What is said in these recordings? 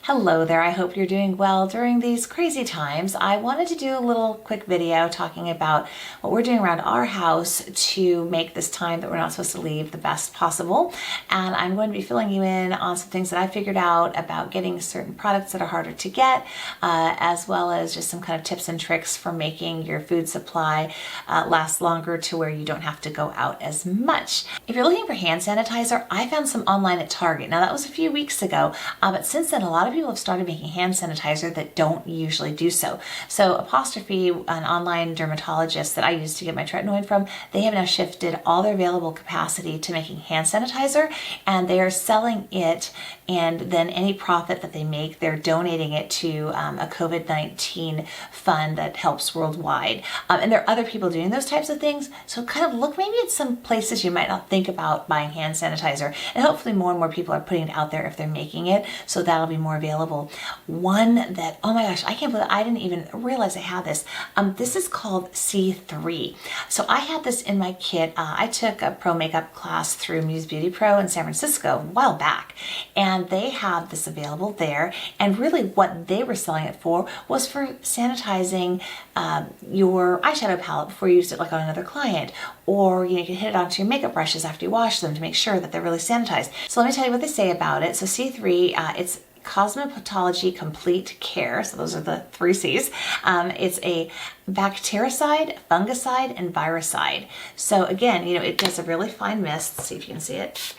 Hello there, I hope you're doing well during these crazy times. I wanted to do a little quick video talking about what we're doing around our house to make this time that we're not supposed to leave the best possible. And I'm going to be filling you in on some things that I figured out about getting certain products that are harder to get, as well as just some kind of tips and tricks for making your food supply last longer to where you don't have to go out as much. If you're looking for hand sanitizer, I found some online at Target. Now that was a few weeks ago, but since then a lot of people have started making hand sanitizer that don't usually do so. So Apostrophe, an online dermatologist that I used to get my tretinoin from, they have now shifted all their available capacity to making hand sanitizer, and they are selling it, and then any profit that they make, they're donating it to a COVID-19 fund that helps worldwide. And there are other people doing those types of things, so kind of look maybe at some places you might not think about buying hand sanitizer, and hopefully more and more people are putting it out there if they're making it, so that'll be more available. One that, oh my gosh, I can't believe I didn't even realize I had this. This is called C3. So I had this in my kit. I took a pro makeup class through Muse Beauty Pro in San Francisco a while back, and they have this available there. And really what they were selling it for was for sanitizing your eyeshadow palette before you used it like on another client, or you can hit it onto your makeup brushes after you wash them to make sure that they're really sanitized. So let me tell you what they say about it. So C3, it's Cosmetology Complete Care, so those are the 3 C's. It's a bactericide, fungicide, and viricide. So again, it does a really fine mist. Let's see if you can see it.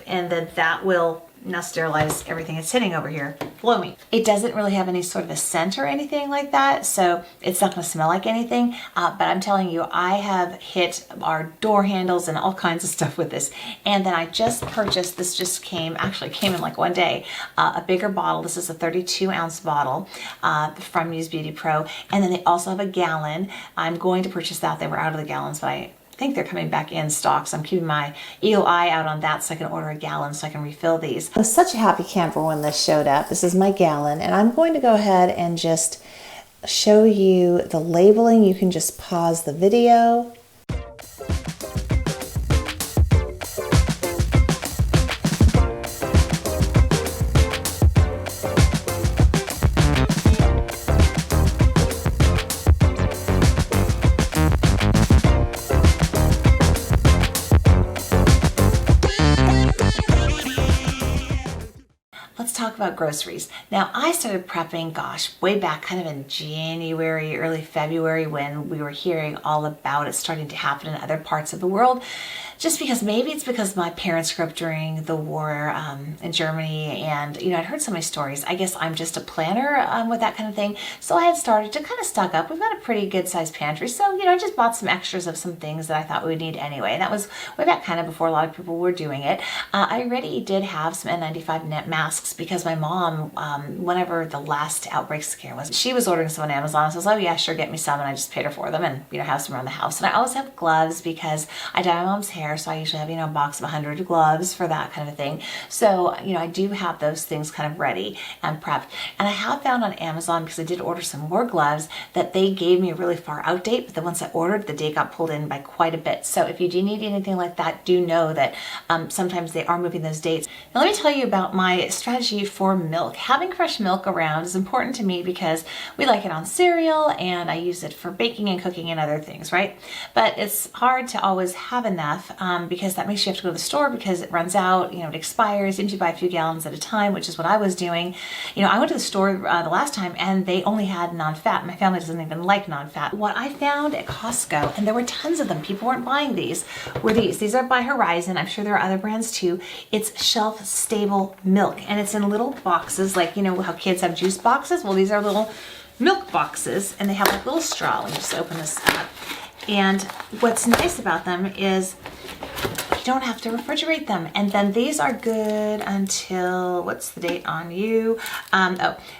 And then that will now sterilize everything it's hitting over here. Blow me. It doesn't really have any sort of a scent or anything like that, so it's not going to smell like anything. But I'm telling you, I have hit our door handles and all kinds of stuff with this. And then I just purchased, this just came in like one day, a bigger bottle. This is a 32-ounce bottle from Muse Beauty Pro. And then they also have a gallon. I'm going to purchase that. They were out of the gallons, but I think they're coming back in stock, so I'm keeping my eagle eye out on that so I can order a gallon so I can refill these. I was such a happy camper when this showed up. This is my gallon, and I'm going to go ahead and just show you the labeling. You can just pause the video. Let's talk about groceries. Now, I started prepping, gosh, way back kind of in January, early February, when we were hearing all about it starting to happen in other parts of the world. Just because, maybe it's because my parents grew up during the war in Germany, and I'd heard so many stories. I guess I'm just a planner with that kind of thing, so I had started to kind of stock up. We've got a pretty good sized pantry, so I just bought some extras of some things that I thought we would need anyway. And that was way back kind of before a lot of people were doing it. I already did have some N95 net masks because my mom, whenever the last outbreak scare was, she was ordering some on Amazon. So I was like, oh yeah, sure, get me some, and I just paid her for them and have some around the house. And I always have gloves because I dye my mom's hair, so I usually have a box of 100 gloves for that kind of thing. So I do have those things kind of ready and prepped. And I have found on Amazon, because I did order some more gloves, that they gave me a really far out date, but the ones I ordered, the date got pulled in by quite a bit. So if you do need anything like that, do know that sometimes they are moving those dates. Now let me tell you about my strategy for milk. Having fresh milk around is important to me because we like it on cereal, and I use it for baking and cooking and other things, right? But it's hard to always have enough because that makes you have to go to the store because it runs out, it expires. You have to buy a few gallons at a time, which is what I was doing. I went to the store the last time and they only had non-fat. My family doesn't even like non-fat. What I found at Costco, and there were tons of them, people weren't buying these, were these. These are by Horizon. I'm sure there are other brands too. It's shelf-stable milk, and it's in little boxes, like how kids have juice boxes. Well, these are little milk boxes, and they have like little straw. Let me just open this up. And what's nice about them is you don't have to refrigerate them. And then these are good until, what's the date on you?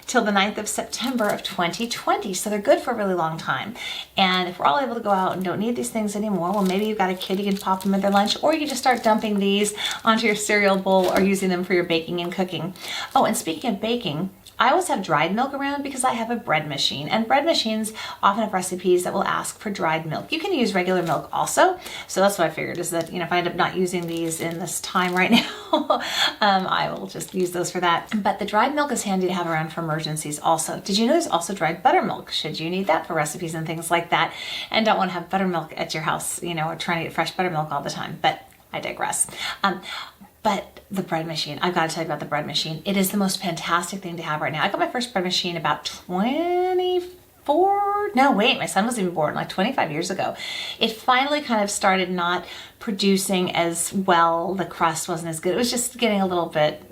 Till the 9th of September of 2020. So they're good for a really long time. And if we're all able to go out and don't need these things anymore, well, maybe you've got a kid, you can pop them in their lunch, or you can just start dumping these onto your cereal bowl or using them for your baking and cooking. Oh, and speaking of baking, I always have dried milk around because I have a bread machine, and bread machines often have recipes that will ask for dried milk. You can use regular milk also, so that's what I figured is that, if I end up not using these in this time right now, I will just use those for that. But the dried milk is handy to have around for emergencies also. Did you know there's also dried buttermilk, should you need that for recipes and things like that, and don't want to have buttermilk at your house, or trying to get fresh buttermilk all the time, but I digress. But the bread machine, I've got to tell you about the bread machine. It is the most fantastic thing to have right now. I got my first bread machine about 24, no wait, my son was even born like 25 years ago. It finally kind of started not producing as well. The crust wasn't as good. It was just getting a little bit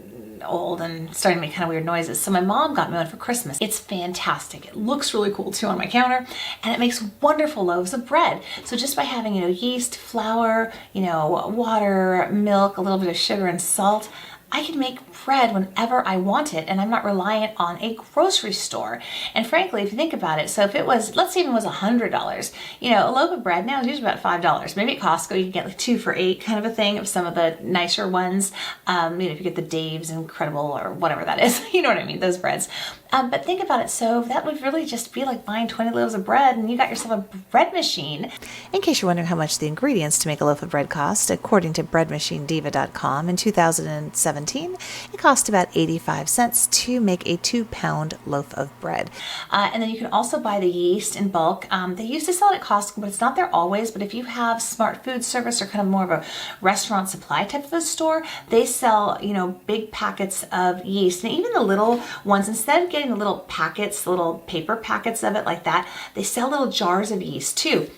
old and starting to make kind of weird noises. So my mom got me one for Christmas. It's fantastic. It looks really cool too on my counter, and it makes wonderful loaves of bread. So just by having, yeast, flour, water, milk, a little bit of sugar and salt, I can make bread whenever I want it, and I'm not reliant on a grocery store. And frankly, if you think about it, so if it was, let's say even was $100, a loaf of bread now is usually about $5. Maybe at Costco you can get like 2 for $8 kind of a thing of some of the nicer ones. If you get the Dave's Incredible or whatever that is, you know what I mean, those breads. But think about it, so that would really just be like buying 20 loaves of bread and you got yourself a bread machine. In case you're wondering how much the ingredients to make a loaf of bread cost, according to breadmachinediva.com, in 2017, it cost about 85 cents to make a 2-pound loaf of bread. And then you can also buy the yeast in bulk. They used to sell it at Costco, but it's not there always. But if you have Smart Food Service or kind of more of a restaurant supply type of a store, they sell, big packets of yeast. And even the little ones, instead of getting the little packets, the little paper packets of it like that, they sell little jars of yeast too.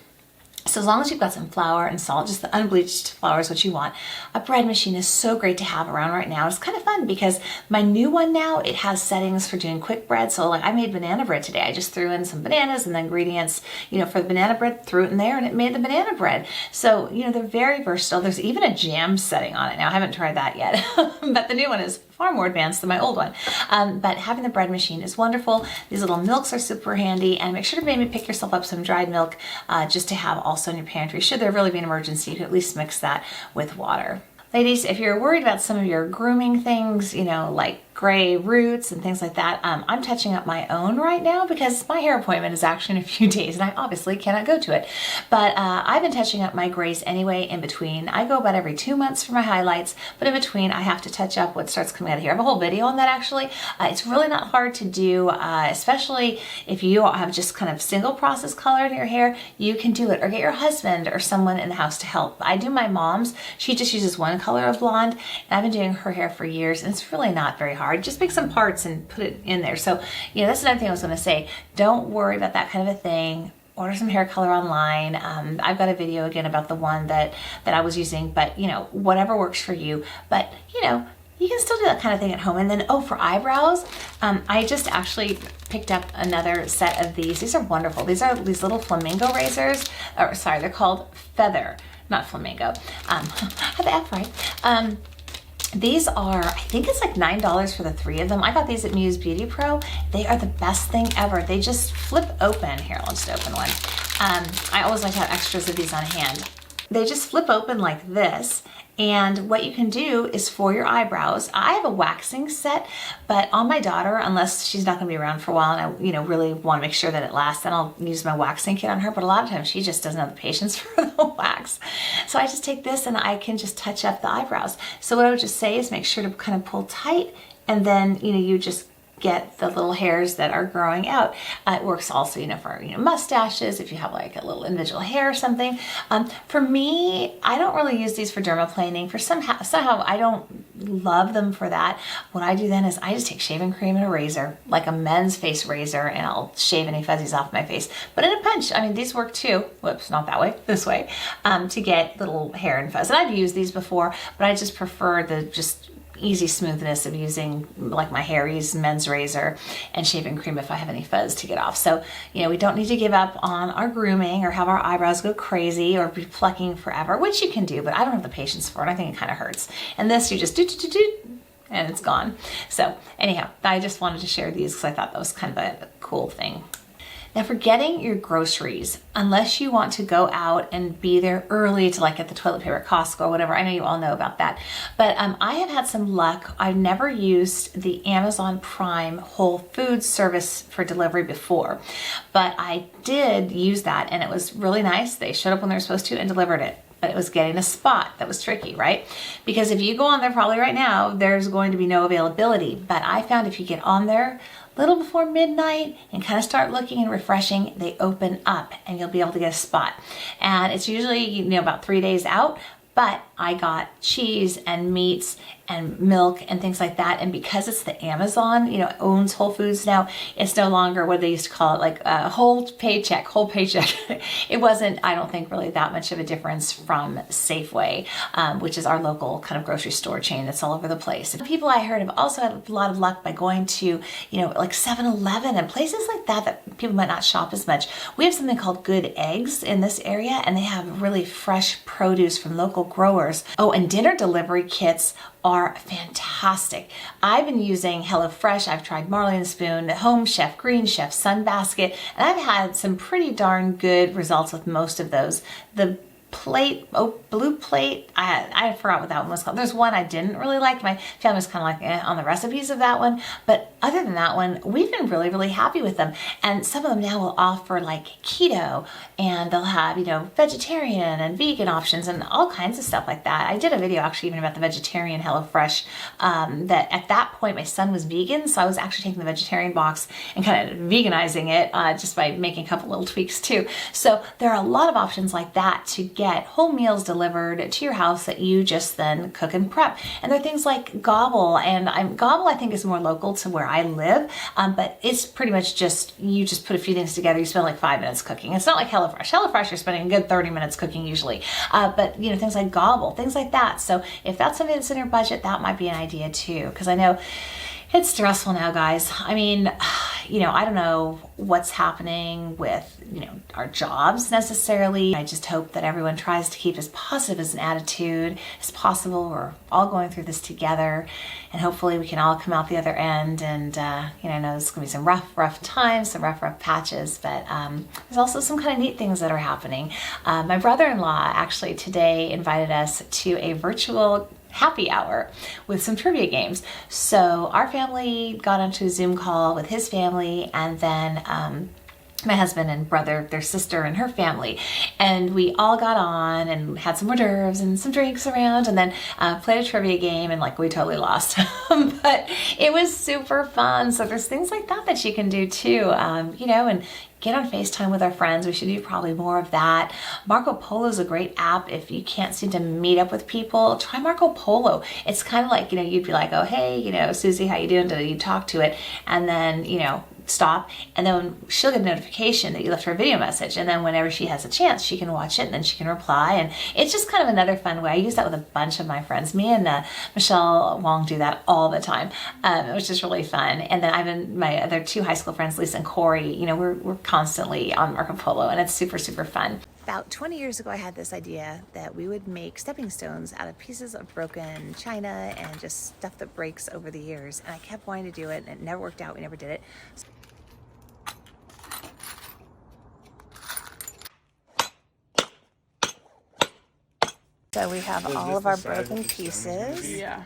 So as long as you've got some flour and salt, just the unbleached flour is what you want. A bread machine is so great to have around right now. It's kind of fun because my new one now, it has settings for doing quick bread. So like I made banana bread today. I just threw in some bananas and the ingredients, for the banana bread, threw it in there and it made the banana bread. So, they're very versatile. There's even a jam setting on it now. I haven't tried that yet, but the new one is far more advanced than my old one. But having the bread machine is wonderful. These little milks are super handy, and make sure to maybe pick yourself up some dried milk just to have also in your pantry. Should there really be an emergency, you can at least mix that with water. Ladies, if you're worried about some of your grooming things, like gray roots and things like that, I'm touching up my own right now because my hair appointment is actually in a few days and I obviously cannot go to it. But I've been touching up my grays anyway in between. I go about every 2 months for my highlights, but in between I have to touch up what starts coming out of here. I have a whole video on that actually. It's really not hard to do, especially if you have just kind of single process color in your hair. You can do it, or get your husband or someone in the house to help. I do my mom's. She just uses one color of blonde, and I've been doing her hair for years, and it's really not very hard. Just pick some parts and put it in there. So, that's another thing I was going to say. Don't worry about that kind of a thing. Order some hair color online. I've got a video again about the one that I was using, but whatever works for you. But you can still do that kind of thing at home. And then, for eyebrows, I just actually picked up another set of these. These are wonderful. These are these little flamingo razors. Or sorry, they're called feather, not flamingo. I had the F right. These are, I think it's like $9 for the 3 of them. I got these at Muse Beauty Pro. They are the best thing ever. They just flip open. Here, I'll just open one. I always like to have extras of these on hand. They just flip open like this. And what you can do is for your eyebrows, I have a waxing set, but on my daughter, unless she's not going to be around for a while and I, really want to make sure that it lasts, then I'll use my waxing kit on her. But a lot of times she just doesn't have the patience for the wax. So I just take this and I can just touch up the eyebrows. So what I would just say is make sure to kind of pull tight, and then, you just get the little hairs that are growing out. It works also, for mustaches, if you have like a little individual hair or something. For me, I don't really use these for dermaplaning. For somehow I don't love them for that. What I do then is I just take shaving cream and a razor, like a men's face razor, and I'll shave any fuzzies off my face. But in a pinch, these work too. Whoops, not that way, this way, to get little hair and fuzz. And I've used these before, but I just prefer the just easy smoothness of using like my Harry's men's razor and shaving cream if I have any fuzz to get off. So, we don't need to give up on our grooming or have our eyebrows go crazy or be plucking forever, which you can do, but I don't have the patience for it. I think it kind of hurts. And this, you just do, and it's gone. So anyhow, I just wanted to share these because I thought that was kind of a cool thing. Now for getting your groceries, unless you want to go out and be there early to like get the toilet paper at Costco or whatever, I know you all know about that, but I have had some luck. I've never used the Amazon Prime Whole Foods service for delivery before, but I did use that and it was really nice. They showed up when they were supposed to and delivered it. But it was getting a spot that was tricky, right? Because if you go on there probably right now, there's going to be no availability. But I found if you get on there a little before midnight and kind of start looking and refreshing, they open up and you'll be able to get a spot. And it's usually, about 3 days out, but I got cheese and meats and milk and things like that. And because it's the Amazon, owns Whole Foods now, it's no longer what they used to call it, like a whole paycheck. It wasn't, I don't think, really that much of a difference from Safeway, which is our local kind of grocery store chain that's all over the place. People I heard have also had a lot of luck by going to, like 7-Eleven and places like that people might not shop as much. We have something called Good Eggs in this area, and they have really fresh produce from local growers. Oh, and dinner delivery kits are fantastic. I've been using HelloFresh. I've tried Marley and Spoon, Home Chef, Green Chef, Sunbasket, and I've had some pretty darn good results with most of those. The Blue Plate, I forgot what that one was called. There's one I didn't really like. My family was kind of like on the recipes of that one. But other than that one, we've been really, really happy with them. And some of them now will offer like keto, and they'll have, vegetarian and vegan options and all kinds of stuff like that. I did a video actually even about the vegetarian HelloFresh, that at that point my son was vegan. So I was actually taking the vegetarian box and kind of veganizing it just by making a couple little tweaks too. So there are a lot of options like that to get whole meals delivered to your house that you just then cook and prep. And there are things like Gobble, and Gobble I think is more local to where I live, but it's pretty much you just put a few things together. You spend like 5 minutes cooking. It's not like HelloFresh. HelloFresh you're spending a good 30 minutes cooking usually, but things like Gobble, things like that. So if that's something that's in your budget, that might be an idea too, because I know it's stressful now, guys. I mean, I don't know what's happening with, our jobs necessarily. I just hope that everyone tries to keep as positive as an attitude as possible. We're all going through this together, and hopefully we can all come out the other end. And, I know there's going to be some rough times, some rough patches, but there's also some kind of neat things that are happening. My brother-in-law actually today invited us to a virtual happy hour with some trivia games. So our family got onto a Zoom call with his family, and then my husband and brother, their sister and her family, and we all got on and had some hors d'oeuvres and some drinks around, and then played a trivia game, and we totally lost. But it was super fun. So there's things like that you can do too, and get on FaceTime with our friends. We should do probably more of that. Marco Polo is a great app. If you can't seem to meet up with people, try Marco Polo. It's kind of like, you'd be like, oh, hey, Susie, how you doing? You talk to it, and then, stop, and then she'll get a notification that you left her a video message, and then whenever she has a chance she can watch it and then she can reply, and it's just kind of another fun way. I use that with a bunch of my friends. Me and Michelle Wong do that all the time, which is really fun. And then my other two high school friends, Lisa and Corey, we're constantly on Marco Polo, and it's super fun. About 20 years ago, I had this idea that we would make stepping stones out of pieces of broken china and just stuff that breaks over the years. And I kept wanting to do it, and it never worked out. We never did it. So we have all of our broken pieces. Yeah,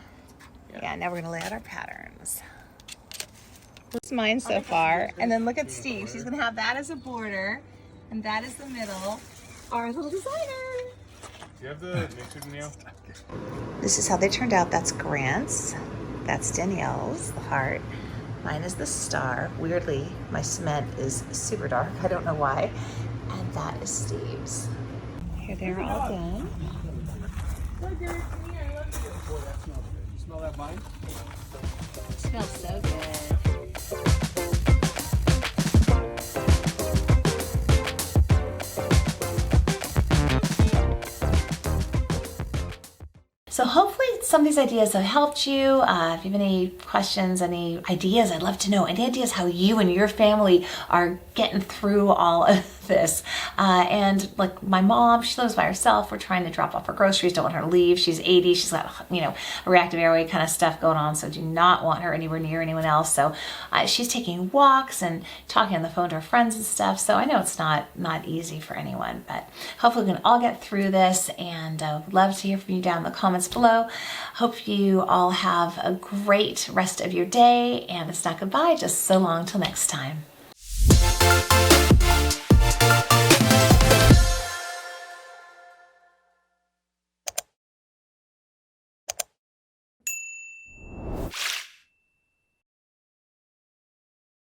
now we're gonna lay out our patterns. This is mine so far. And then look at Steve. She's gonna have that as a border, and that is the middle. Our little designer. Do you have the mixer, Danielle? This is how they turned out. That's Grant's. That's Danielle's, the heart. Mine is the star. Weirdly, my cement is super dark. I don't know why. And that is Steve's. Here they're all done. Boy, that smells good. You smell that vine? It smells so good. So hopefully some of these ideas have helped you. If you have any questions, any ideas, I'd love to know. Any ideas how you and your family are getting through all of this. And like my mom, she lives by herself. We're trying to drop off her groceries. Don't want her to leave. She's 80. She's got, a reactive airway kind of stuff going on. So do not want her anywhere near anyone else. So she's taking walks and talking on the phone to her friends and stuff. So I know it's not easy for anyone, but hopefully we can all get through this, and would love to hear from you down in the comments below. Hope you all have a great rest of your day, and it's not goodbye, just so long till next time.